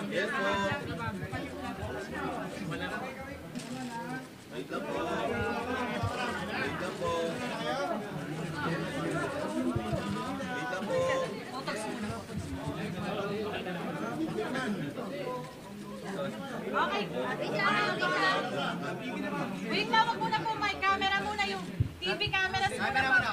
Yes po. Wait lang po. Wait lang po. Wait lang po. Okay. Wait lang, wag muna po. May camera muna yung TV cameras muna po. Camera muna.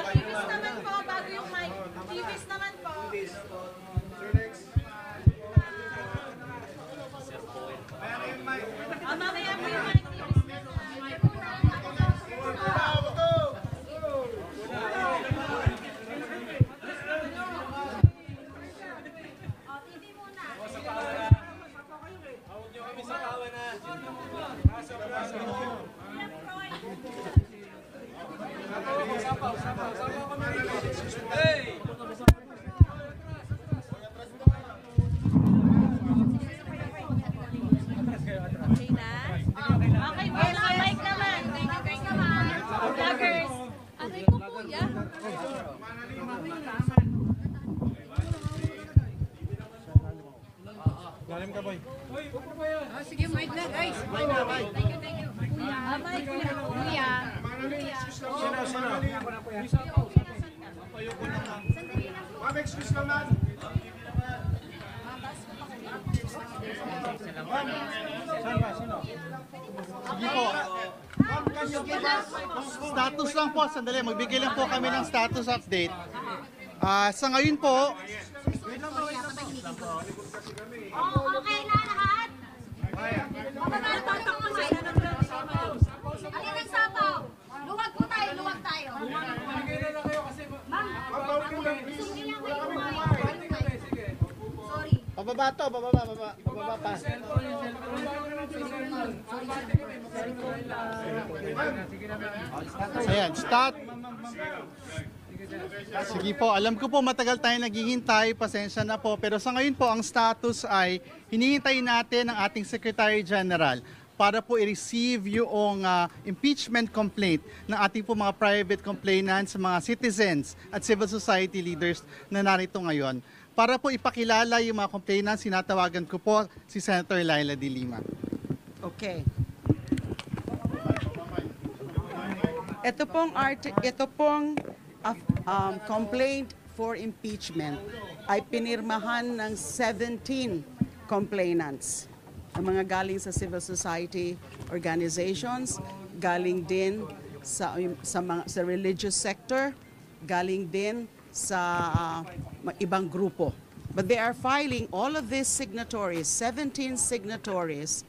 TVs naman po, bago yung mic. TVs naman po. Mamaya po yung mic. Okay po, sa mic naman. Vloggers. Aray ko kuya. Lalim ka, boy. Sige, mic na guys. Thank you. Kuya. Mic kuya. Kuya. Ma'am, excuse naman. Saan ba? Sino? Sige po. Status lang po, sandali. Magbigay lang po kami ng status update. Sa ngayon po, Okay na lahat? Alin ang sapaw? Luwag po tayo, luwag tayo. Ma'am, sorry. pababa to, pababa pa. Ayan, start. Sige po, alam ko po matagal tayo naghihintay, pasensya na po. Pero sa ngayon po, ang status ay hinihintay natin ang ating Secretary General para po i-receive yung impeachment complaint ng ating po mga private complainants, mga citizens at civil society leaders na narito ngayon. Para po ipakilala yung mga complainants, sinatawagan ko po si Senator Laila de Lima. Okay. Ito pong complaint for impeachment ay pinirmahan ng 17 complainants. Ang mga galing sa civil society organizations, galing din sa religious sector, galing din sa ibang grupo. But they are filing, all of these signatories, 17 signatories,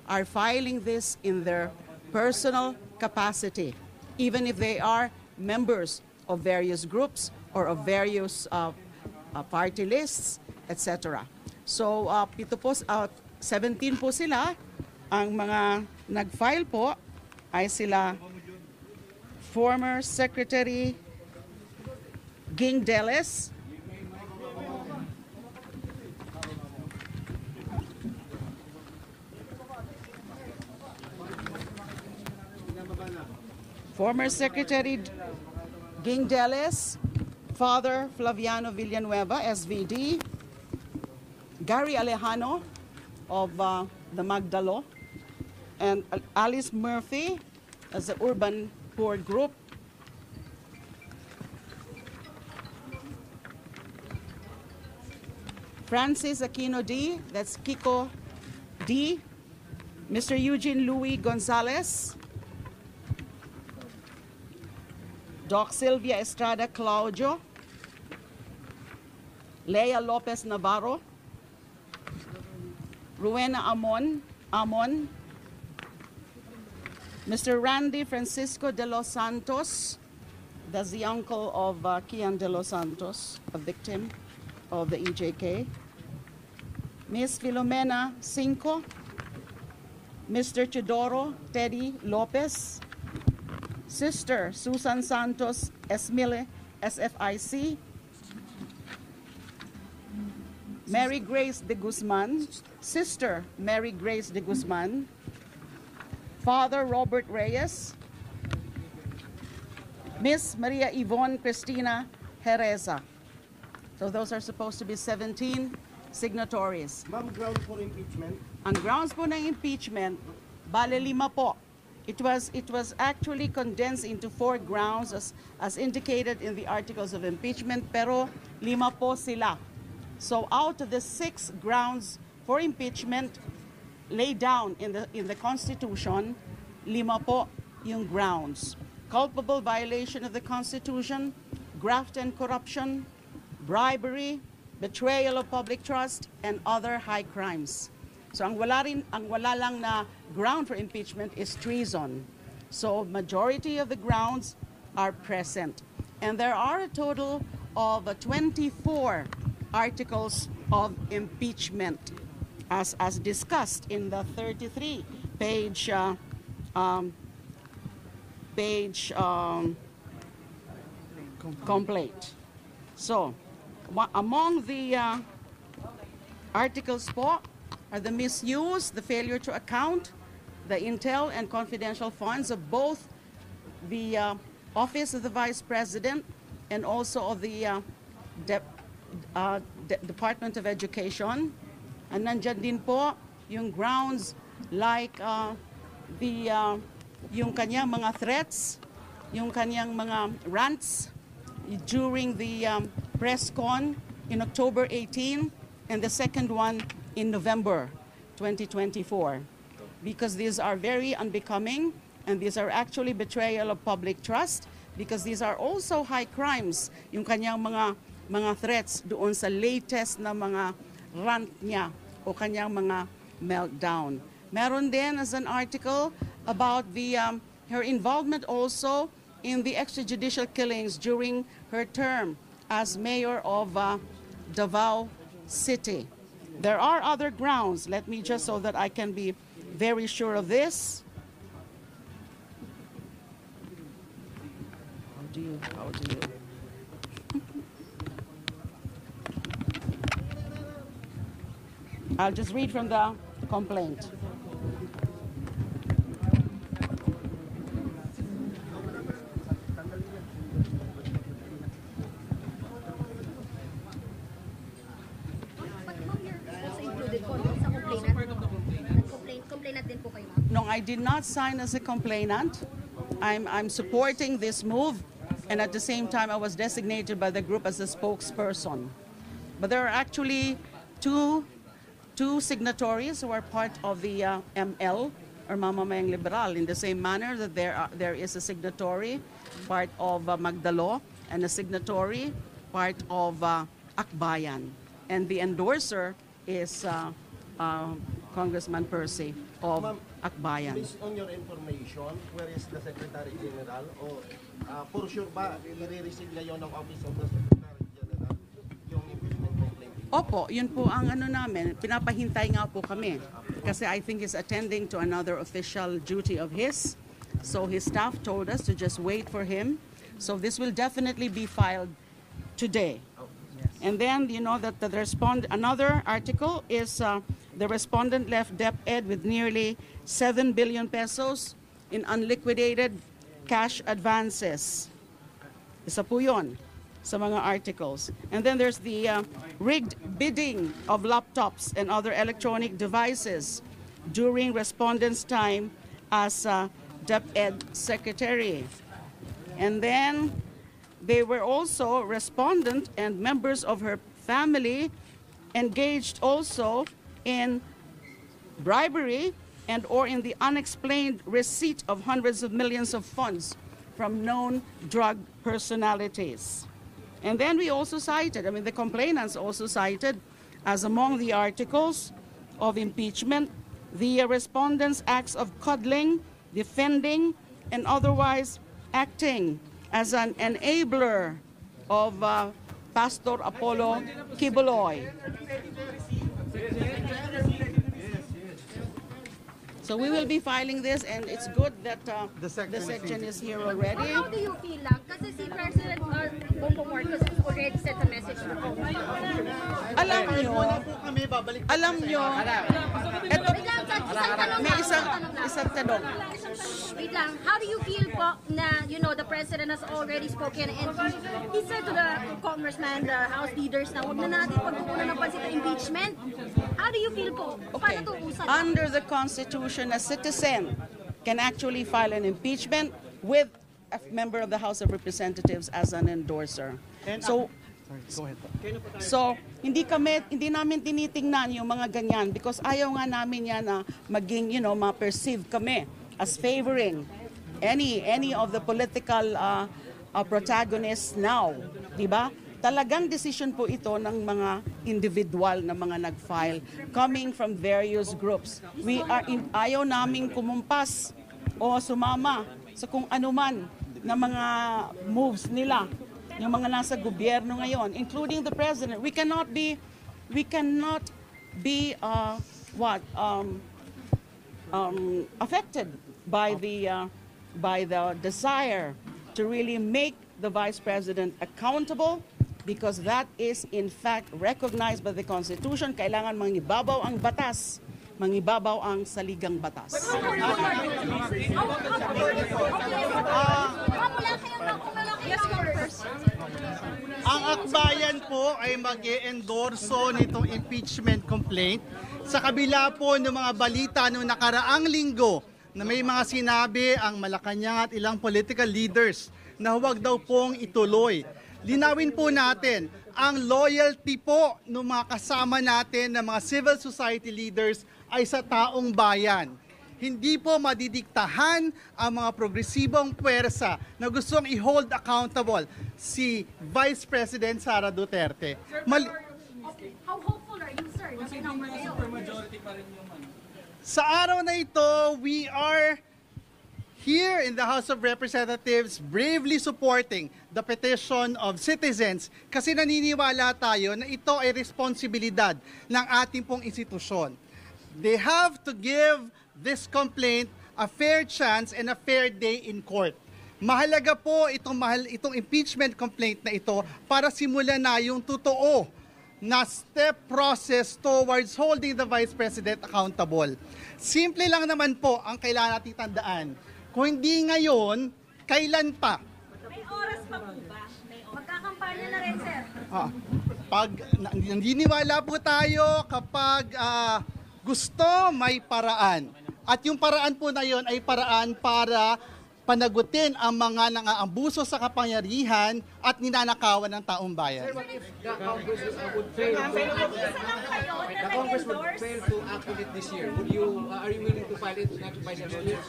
are filing this in their personal capacity, even if they are members of various groups or of various party lists, etc. So, 17 po sila. Ang mga nag-file po ay sila former Secretary Ging Deles, former Secretary Ging Deles, Father Flaviano Villanueva, SVD, Gary Alejano of the Magdalo, and Alice Murphy as the Urban Poor Group, Francis Aquino D, that's Kiko D, Mr. Eugene Louis Gonzalez, Doc Sylvia Estrada Claudio, Lea Lopez Navarro, Rowena Amon, Mr. Randy Francisco de los Santos, that's the uncle of Kian de los Santos, a victim of the EJK, Miss Filomena Cinco, Mr. Chidoro Teddy Lopez, Sister Susan Santos Esmile, SFIC. Mary Grace de Guzman, Sister Mary Grace de Guzman. Father Robert Reyes. Miss Maria Yvonne Cristina Hereza. So those are supposed to be 17 signatories. Ma'am, ground for impeachment. Ang grounds po ng impeachment, bale 5 po. It was actually condensed into 4 grounds as indicated in the articles of impeachment, pero 5 po sila. So out of the 6 grounds for impeachment laid down in the Constitution, 5 po yung grounds. Culpable violation of the Constitution, graft and corruption, bribery, betrayal of public trust, and other high crimes. So ang wala lang na ground for impeachment is treason. So majority of the grounds are present. And there are a total of 24 articles of impeachment as discussed in the 33 page complaint. So among the articles po are the misuse, the failure to account, the intel and confidential funds of both the Office of the Vice President and also of the Department of Education. And nandyan din po yung grounds like yung kanyang mga threats, yung kanyang mga rants during the press con in October 18 and the second one in November 2024. Because these are very unbecoming and these are actually betrayal of public trust because these are also high crimes, yung kanyang mga threats doon sa latest na mga rant niya o kanyang mga meltdown. Meron din as an article about her involvement also in the extrajudicial killings during her term as mayor of Davao City. There are other grounds. Let me just so that I can be very sure of this. How do you? I'll just read from the complaint. No, I did not sign as a complainant. I'm supporting this move, and at the same time, I was designated by the group as a spokesperson. But there are actually two signatories who are part of the ML, or Mamamayang Liberal, in the same manner that there is a signatory, part of Magdalo, and a signatory, part of Akbayan. And the endorser is Congressman Percy of Akbayan. Based on your information, where is the Secretary General? O for sure ba, i-receive ngayon ng Office of the Secretary General yung impeachment complaint? Opo, yun po ang ano namin. Pinapahintay nga po kami. Kasi I think he's attending to another official duty of his. So his staff told us to just wait for him. So this will definitely be filed today. And then, you know, that another article is the respondent left DepEd with nearly 7 billion pesos in unliquidated cash advances. Isa po yun sa mga articles. And then there's the rigged bidding of laptops and other electronic devices during respondent's time as DepEd secretary. And then they were also respondent and members of her family engaged also in bribery and or in the unexplained receipt of hundreds of millions of funds from known drug personalities. And then we also cited, the complainants also cited as among the articles of impeachment, the respondents' acts of coddling, defending, and otherwise acting as an enabler of Pastor Apollo Kibuloy. So we will be filing this, and it's good that The section is here already. How do you feel lang? Kasi si President Bongbong Marcos has already sent a message to Congress. Alam nyo, po kami, babalik po alam nyo, eto, Wait lang, isang tanong may lang. isang tanong. Wait lang, how do you feel po na, you know, the President has already spoken and he said to the congressman, the House leaders na huwag na natin pagkukunan ng pansin ng impeachment? How do you feel po? Okay. Paano to usan? Under the Constitution, a citizen can actually file an impeachment with a member of the House of Representatives as an endorser. And So, sorry, go ahead po. so hindi namin tinitingnan yung mga ganyan because ayaw nga namin yan na maging, you know, ma-perceive kami as favoring any of the political protagonists now, di ba? Talagang decision po ito ng mga individual na mga nag-file coming from various groups. Ayaw naming kumumpas o sumama sa kung anuman na mga moves nila, yung mga nasa gobyerno ngayon, including the president. We cannot be affected by the desire to really make the vice president accountable, because that is in fact recognized by the Constitution. Kailangan mangibabaw ang batas, mangibabaw ang saligang batas. Ang akbayan po ay mag-e-endorso nitong impeachment complaint sa kabila po ng mga balita noong nakaraang linggo na may mga sinabi ang Malacanang at ilang political leaders na huwag daw pong ituloy. Linawin po natin, ang loyalty po ng mga kasama natin na mga civil society leaders ay sa taong bayan. Hindi po madidiktahan ang mga progresibong puwersa na gustong i-hold accountable si Vice President Sara Duterte. How hopeful are you, sir? Sa araw na ito, we are here in the House of Representatives bravely supporting the petition of citizens kasi naniniwala tayo na ito ay responsibilidad ng ating pong institusyon. They have to give this complaint a fair chance and a fair day in court. Mahalaga po itong impeachment complaint na ito para simulan na yung totoo na step process towards holding the Vice President accountable. Simple lang naman po ang kailangan natin tandaan. Kung hindi ngayon, kailan pa? May oras pa po ba? Magkakampanya na rin, sir. Naniniwala po tayo kapag gusto, may paraan. At yung paraan po na yon ay paraan para panagutin ang mga nang-aabuso sa kapangyarihan at ninanakawan ng taong bayan. The Congress would fail to act on it this year. Are you willing to file it next by next year?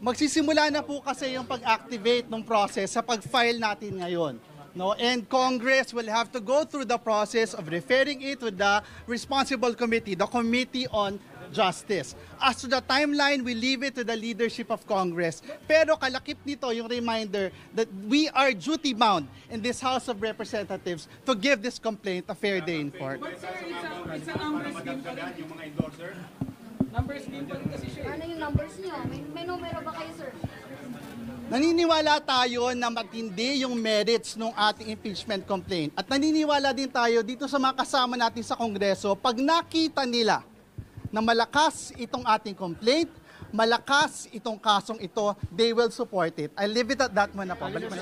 Magsisimula na po kasi yung pag-activate ng process sa pag-file natin ngayon. No? And Congress will have to go through the process of referring it to the responsible committee, the Committee on Justice. As to the timeline, we leave it to the leadership of Congress. Pero kalakip nito yung reminder that we are duty-bound in this House of Representatives to give this complaint a fair day in court. It's a numbers game pa rin. Yung mga endorser? Numbers game pa rin kasi siya. Ano yung numbers niyo? May numero ba kayo, sir? Naniniwala tayo na matindi yung merits ng ating impeachment complaint. At naniniwala din tayo dito sa mga kasama natin sa Kongreso, pag nakita nila na malakas itong ating complaint, malakas itong kasong ito, they will support it. I leave it at that muna po. Balik mo na.